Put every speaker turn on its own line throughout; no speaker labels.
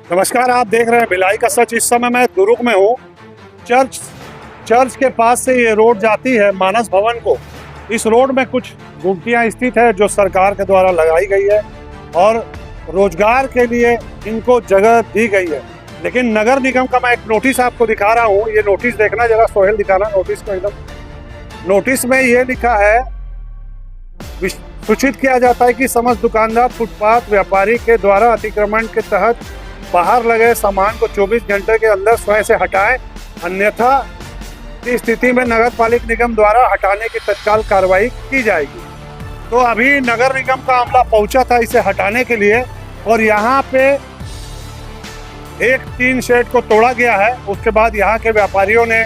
नमस्कार, आप देख रहे हैं भिलाई का सच। इस समय मैं दुर्ग में हूँ। चर्च के पास से ये रोड जाती है मानस भवन को। इस रोड में कुछ गुमटियाँ स्थित है जो सरकार के द्वारा लगाई गई है और रोजगार के लिए इनको जगह दी गई है। लेकिन नगर निगम का मैं एक नोटिस आपको दिखा रहा हूँ। ये नोटिस देखना जरा, सोहेल दिखाना नोटिस को एकदम। नोटिस में ये लिखा है, सूचित किया जाता है कि समस्त दुकानदार फुटपाथ व्यापारी के द्वारा अतिक्रमण के तहत बाहर लगे सामान को 24 घंटे के अंदर स्वयं से हटाएं, अन्यथा की स्थिति में नगर पालिक निगम द्वारा हटाने की तत्काल कार्रवाई की जाएगी। तो अभी नगर निगम का अमला पहुंचा था इसे हटाने के लिए और यहाँ पे एक टीन शेड को तोड़ा गया है। उसके बाद यहाँ के व्यापारियों ने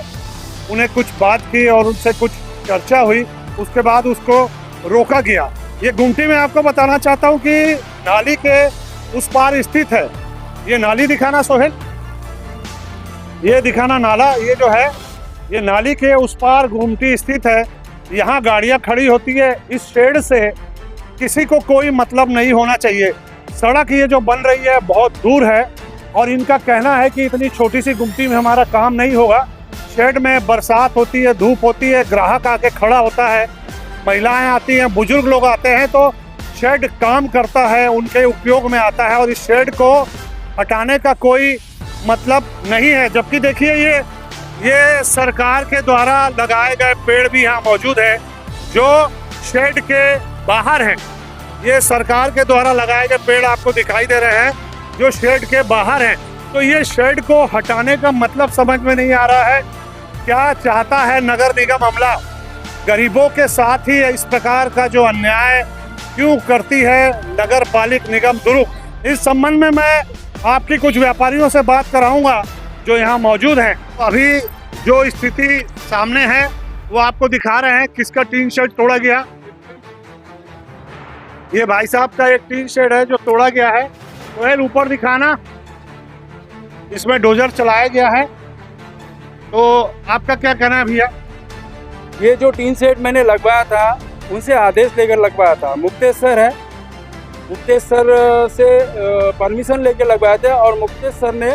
उन्हें कुछ बात की और उनसे कुछ चर्चा हुई। उसके बाद उसको रोका गया। ये गुमटी में आपको बताना चाहता हूँ कि नाली के उस पार स्थित है। ये नाली दिखाना सोहेल, ये दिखाना नाला। ये जो है ये नाली के उस पार गुमटी स्थित है। यहाँ गाड़ियाँ खड़ी होती है। इस शेड से किसी को कोई मतलब नहीं होना चाहिए। सड़क ये जो बन रही है बहुत दूर है और इनका कहना है कि इतनी छोटी सी गुमटी में हमारा काम नहीं होगा। शेड में बरसात होती है, धूप होती है, ग्राहक आके खड़ा होता है, महिलाएं आती हैं, बुजुर्ग लोग आते हैं, तो शेड काम करता है, उनके उपयोग में आता है और इस शेड को हटाने का कोई मतलब नहीं है। जबकि देखिए ये सरकार के द्वारा लगाए गए पेड़ भी यहाँ मौजूद है जो शेड के बाहर हैं। ये सरकार के द्वारा लगाए गए पेड़ आपको दिखाई दे रहे हैं जो शेड के बाहर हैं। तो ये शेड को हटाने का मतलब समझ में नहीं आ रहा है। क्या चाहता है नगर निगम अमला? गरीबों के साथ ही इस प्रकार का जो अन्याय क्यों करती है नगर पालिक निगम दुर्ग? इस संबंध में मैं आपकी कुछ व्यापारियों से बात कराऊंगा जो यहाँ मौजूद हैं। अभी जो स्थिति सामने है वो आपको दिखा रहे हैं। किसका टीन शेड तोड़ा गया? ये भाई साहब का एक टीन शेड है जो तोड़ा गया है। तो ऊपर दिखाना, इसमें डोजर चलाया गया है। तो आपका क्या कहना है भैया?
ये जो टीन शेड मैंने लगवाया था उनसे आदेश लेकर लगवाया था। मुक्तेश्वर है, मुक्तेश्वर से परमिशन लेके लगवाए थे और मुक्तेश्वर ने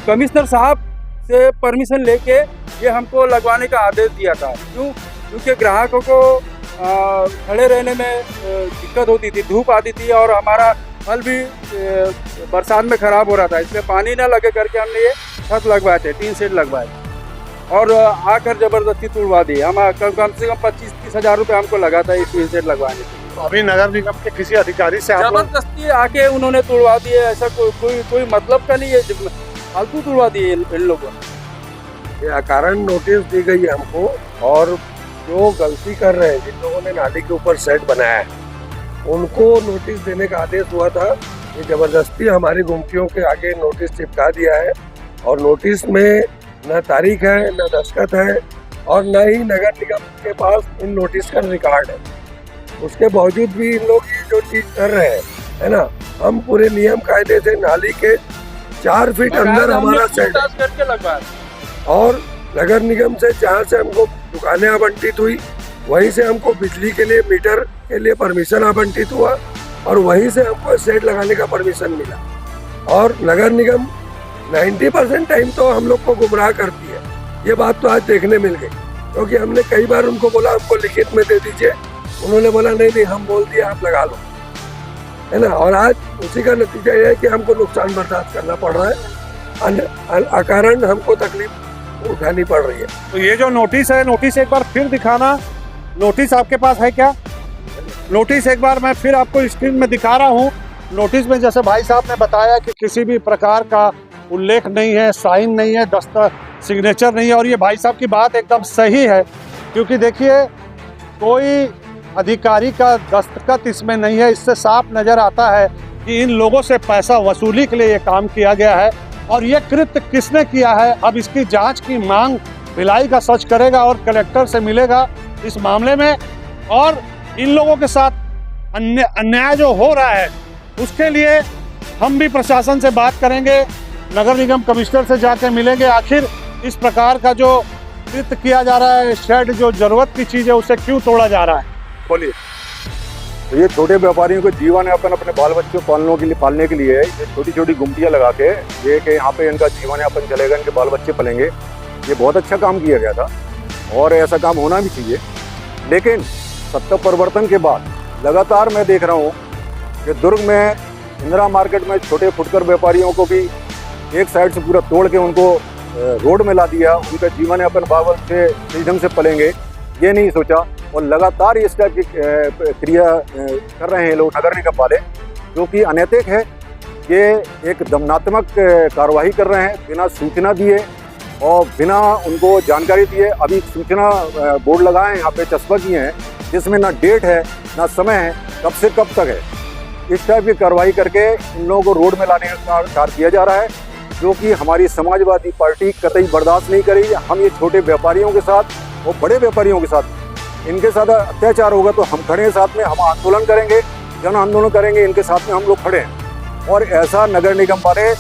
कमिश्नर साहब से परमिशन लेके ये हमको लगवाने का आदेश दिया था। क्योंकि ग्राहकों को खड़े रहने में दिक्कत होती थी, धूप आती थी और हमारा फल भी बरसात में ख़राब हो रहा था। इसमें पानी ना लगे करके हमने ये छत लगवाए थे, टीन शेड लगवाए और आकर ज़बरदस्ती तोड़वा दी। हम कम से कम 25-30 हज़ार रुपये हमको लगा था ये टीन शेड लगवाने के।
अभी नगर निगम के किसी अधिकारी से
जबरदस्ती आके उन्होंने तोड़वा दिए। ऐसा कोई मतलब का नहीं है, फालतू तोड़वा दिए इन लोगों ने।
ये अकारण नोटिस दी गई है हमको और जो गलती कर रहे हैं, जिन लोगों ने नाली के ऊपर शेड बनाया है उनको नोटिस देने का आदेश हुआ था। ये जबरदस्ती हमारी गुमटियों के आगे नोटिस चिपका दिया है और नोटिस में न तारीख है, न दस्तखत है और न ही नगर निगम के पास इन नोटिस का रिकॉर्ड है। उसके बावजूद भी इन लोग ये जो चीज कर रहे हैं, है ना, हम पूरे नियम कायदे से नाली के 4 फीट अंदर हमारा शेड
करके लगवाया
और नगर निगम से जहाँ से हमको दुकानें आवंटित हुई वहीं से हमको बिजली के लिए मीटर के लिए परमिशन आवंटित हुआ और वहीं से हमको शेड लगाने का परमिशन मिला। और नगर निगम 90% टाइम तो हम लोग को गुमराह करती है। ये बात तो आज देखने मिल गई, क्योंकि हमने कई बार उनको बोला हमको लिखित में दे दीजिए, उन्होंने बोला नहीं हम बोल दिए आप लगा लो, है ना। और आज उसी का नतीजा यह है कि हमको नुकसान बर्दाश्त करना पड़ रहा है, अकारण हमको तकलीफ उठानी पड़ रही है।
तो ये जो नोटिस है, नोटिस एक बार फिर दिखाना। नोटिस आपके पास है क्या? नोटिस एक बार मैं फिर आपको स्क्रीन में दिखा रहा हूँ। नोटिस में जैसे भाई साहब ने बताया कि किसी भी प्रकार का उल्लेख नहीं है, साइन नहीं है, सिग्नेचर नहीं है। और ये भाई साहब की बात एकदम सही है, क्योंकि देखिए कोई अधिकारी का दस्तखत इसमें नहीं है। इससे साफ नज़र आता है कि इन लोगों से पैसा वसूली के लिए ये काम किया गया है। और ये कृत्य किसने किया है, अब इसकी जांच की मांग भिलाई का सच करेगा और कलेक्टर से मिलेगा इस मामले में। और इन लोगों के साथ अन्याय जो हो रहा है उसके लिए हम भी प्रशासन से बात करेंगे, नगर निगम कमिश्नर से जाकर मिलेंगे। आखिर इस प्रकार का जो कृत्य किया जा रहा है, शेड जो जरूरत की चीज़ है उसे क्यों तोड़ा जा रहा है? बोलिए।
तो ये छोटे व्यापारियों को जीवन यापन अपने बाल बच्चों पालने के लिए ये छोटी छोटी गुमटियाँ लगा के ये कि यहाँ पे इनका जीवन यापन चलेगा, इनके बाल बच्चे पलेंगे, ये बहुत अच्छा काम किया गया था और ऐसा काम होना भी चाहिए। लेकिन सत्ता परिवर्तन के बाद लगातार मैं देख रहा हूँ कि दुर्ग में इंदिरा मार्केट में छोटे फुटकर व्यापारियों को भी एक साइड से पूरा तोड़ के उनको रोड में ला दिया। उनका जीवन यापन बावल से सही ढंग से पलेंगे ये नहीं सोचा और लगातार इस टाइप की क्रिया कर रहे हैं लोग नगर निगम वाले, जो कि अनैतिक है। ये एक दमनात्मक कार्रवाई कर रहे हैं बिना सूचना दिए और बिना उनको जानकारी दिए। अभी सूचना बोर्ड लगाए यहाँ पे चस्पा किए हैं जिसमें ना डेट है ना समय है, कब से कब तक है। इस टाइप की कार्रवाई करके इन लोगों को रोड में लाने का कार्य किया जा रहा है, जो कि हमारी समाजवादी पार्टी कतई बर्दाश्त नहीं करेगी। हम ये छोटे व्यापारियों के साथ और बड़े व्यापारियों के साथ इनके साथ अत्याचार होगा तो हम खड़े हैं साथ में, हम आंदोलन करेंगे, जन आंदोलन करेंगे, इनके साथ में हम लोग खड़े हैं। और ऐसा नगर निगम वाले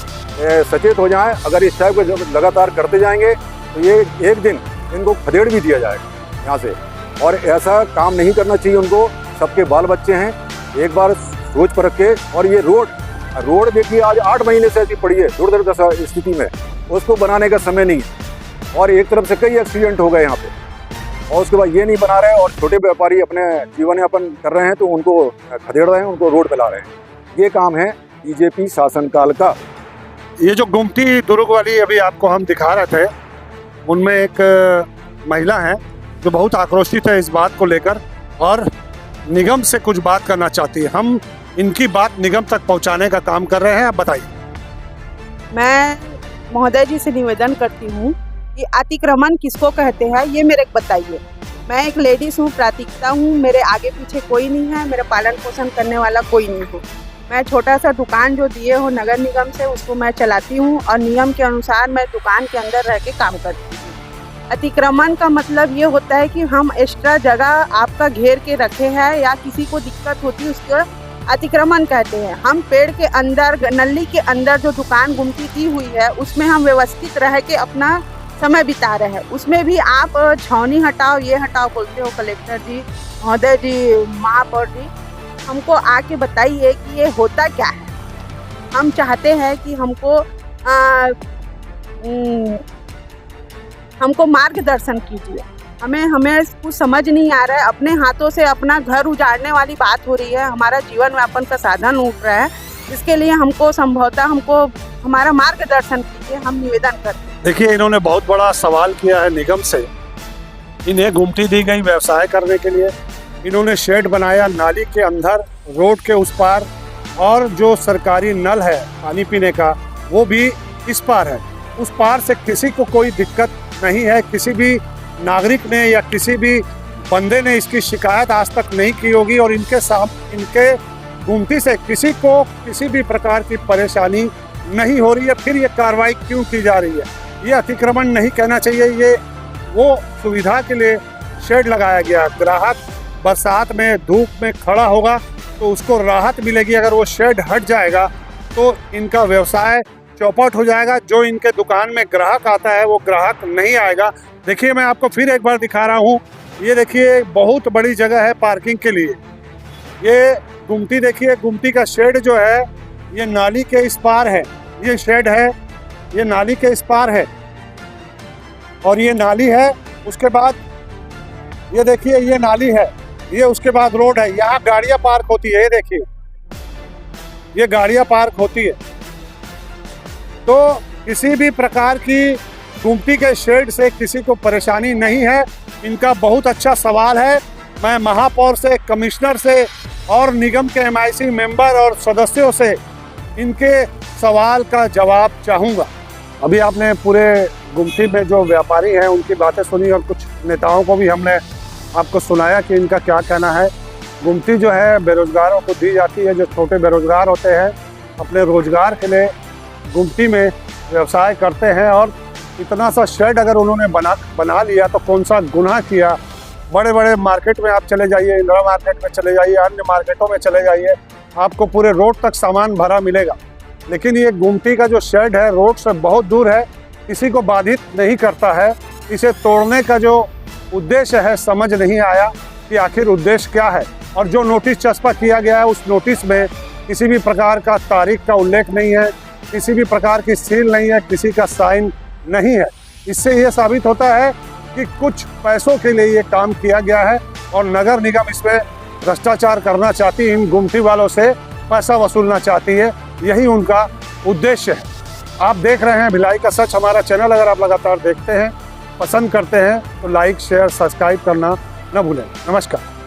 सचेत हो जाएं, अगर इस टाइप को लगातार करते जाएंगे तो ये एक दिन इनको खदेड़ भी दिया जाएगा यहाँ से। और ऐसा काम नहीं करना चाहिए उनको, सबके बाल बच्चे हैं, एक बार सोच परख के। और ये रोड देखिए आज 8 महीने से ऐसी पड़ी है दुर्दशा स्थिति में, उसको बनाने का समय नहीं है। और एक तरफ से कई एक्सीडेंट हो गए यहाँ पे और उसके बाद ये नहीं बना रहे और छोटे व्यापारी अपने जीवन यापन कर रहे हैं तो उनको खदेड़ रहे हैं, उनको रोड पे ला रहे हैं। ये काम है बीजेपी शासनकाल का।
ये जो गुमटी दुर्ग वाली अभी आपको हम दिखा रहे थे, उनमें एक महिला है जो बहुत आक्रोशित है इस बात को लेकर और निगम से कुछ बात करना चाहती है। हम इनकी बात निगम तक पहुंचाने का काम कर रहे हैं। आप बताइए।
मैं महोदय जी से निवेदन करती हूँ कि अतिक्रमण किसको कहते हैं ये मेरे को बताइए। मैं एक लेडीज़ हूँ, प्राथमिकता हूँ, मेरे आगे पीछे कोई नहीं है, मेरा पालन पोषण करने वाला कोई नहीं हो। मैं छोटा सा दुकान जो दिए हो नगर निगम से उसको मैं चलाती हूँ और नियम के अनुसार मैं दुकान के अंदर रह के काम करती हूँ। अतिक्रमण का मतलब ये होता है कि हम एक्स्ट्रा जगह आपका घेर के रखे हैं या किसी को दिक्कत होती है उसको अतिक्रमण कहते हैं। हम पेड़ के अंदर नली के अंदर जो दुकान गुमटी दी हुई है उसमें हम व्यवस्थित रह के अपना समय बिता रहे हैं। उसमें भी आप छावनी हटाओ ये हटाओ बोलते हो। कलेक्टर जी, महोदय जी, महापौर जी, हमको आके बताइए कि ये होता क्या है। हम चाहते हैं कि हमको मार्गदर्शन कीजिए। हमें कुछ समझ नहीं आ रहा है। अपने हाथों से अपना घर उजाड़ने वाली बात हो रही है, हमारा जीवन यापन का साधन उठ रहा है। इसके लिए हमको संभवतः हमारा मार्गदर्शन कीजिए, हम निवेदन करते हैं।
देखिए, इन्होंने बहुत बड़ा सवाल किया है निगम से। इन्हें गुमटी दी गई व्यवसाय करने के लिए, इन्होंने शेड बनाया नाली के अंदर, रोड के उस पार, और जो सरकारी नल है पानी पीने का वो भी इस पार है। उस पार से किसी को कोई दिक्कत नहीं है। किसी भी नागरिक ने या किसी भी बंदे ने इसकी शिकायत आज तक नहीं की होगी और इनके गुमटी से किसी को किसी भी प्रकार की परेशानी नहीं हो रही है। फिर ये कार्रवाई क्यों की जा रही है? ये अतिक्रमण नहीं कहना चाहिए। ये वो सुविधा के लिए शेड लगाया गया। ग्राहक बरसात में धूप में खड़ा होगा तो उसको राहत मिलेगी। अगर वो शेड हट जाएगा तो इनका व्यवसाय चौपट हो जाएगा। जो इनके दुकान में ग्राहक आता है वो ग्राहक नहीं आएगा। देखिए, मैं आपको फिर एक बार दिखा रहा हूँ। ये देखिए, बहुत बड़ी जगह है पार्किंग के लिए। ये गुमटी देखिए, गुमटी का शेड जो है ये नाली के इस पार है। ये शेड है, ये नाली के इस पार है और ये नाली है। उसके बाद ये देखिए, ये नाली है, ये उसके बाद रोड है। यहाँ गाड़ियाँ पार्क होती है। ये देखिए, ये गाड़ियाँ पार्क होती है। तो किसी भी प्रकार की गुमटी के शेड से किसी को परेशानी नहीं है। इनका बहुत अच्छा सवाल है। मैं महापौर से, कमिश्नर से और निगम के MIC मेंबर और सदस्यों से इनके सवाल का जवाब चाहूँगा। अभी आपने पूरे गुमटी में जो व्यापारी हैं उनकी बातें सुनी और कुछ नेताओं को भी हमने आपको सुनाया कि इनका क्या कहना है। गुमटी जो है बेरोजगारों को दी जाती है। जो छोटे बेरोजगार होते हैं अपने रोजगार के लिए गुमटी में व्यवसाय करते हैं और इतना सा शेड अगर उन्होंने बना लिया तो कौन सा गुनाह किया। बड़े बड़े मार्केट में आप चले जाइए, इंदिरा मार्केट में चले जाइए, अन्य मार्केटों में चले जाइए, आपको पूरे रोड तक सामान भरा मिलेगा। लेकिन ये गुमटी का जो शेड है रोड से बहुत दूर है, किसी को बाधित नहीं करता है। इसे तोड़ने का जो उद्देश्य है समझ नहीं आया कि आखिर उद्देश्य क्या है और जो नोटिस चस्पा किया गया है उस नोटिस में किसी भी प्रकार का तारीख का उल्लेख नहीं है, किसी भी प्रकार की सील नहीं है, किसी का साइन नहीं है। इससे ये साबित होता है कि कुछ पैसों के लिए ये काम किया गया है और नगर निगम इसमें भ्रष्टाचार करना चाहती है, इन गुमटी वालों से पैसा वसूलना चाहती है, यही उनका उद्देश्य है। आप देख रहे हैं भिलाई का सच। हमारा चैनल अगर आप लगातार देखते हैं, पसंद करते हैं तो लाइक, शेयर, सब्सक्राइब करना न भूलें। नमस्कार।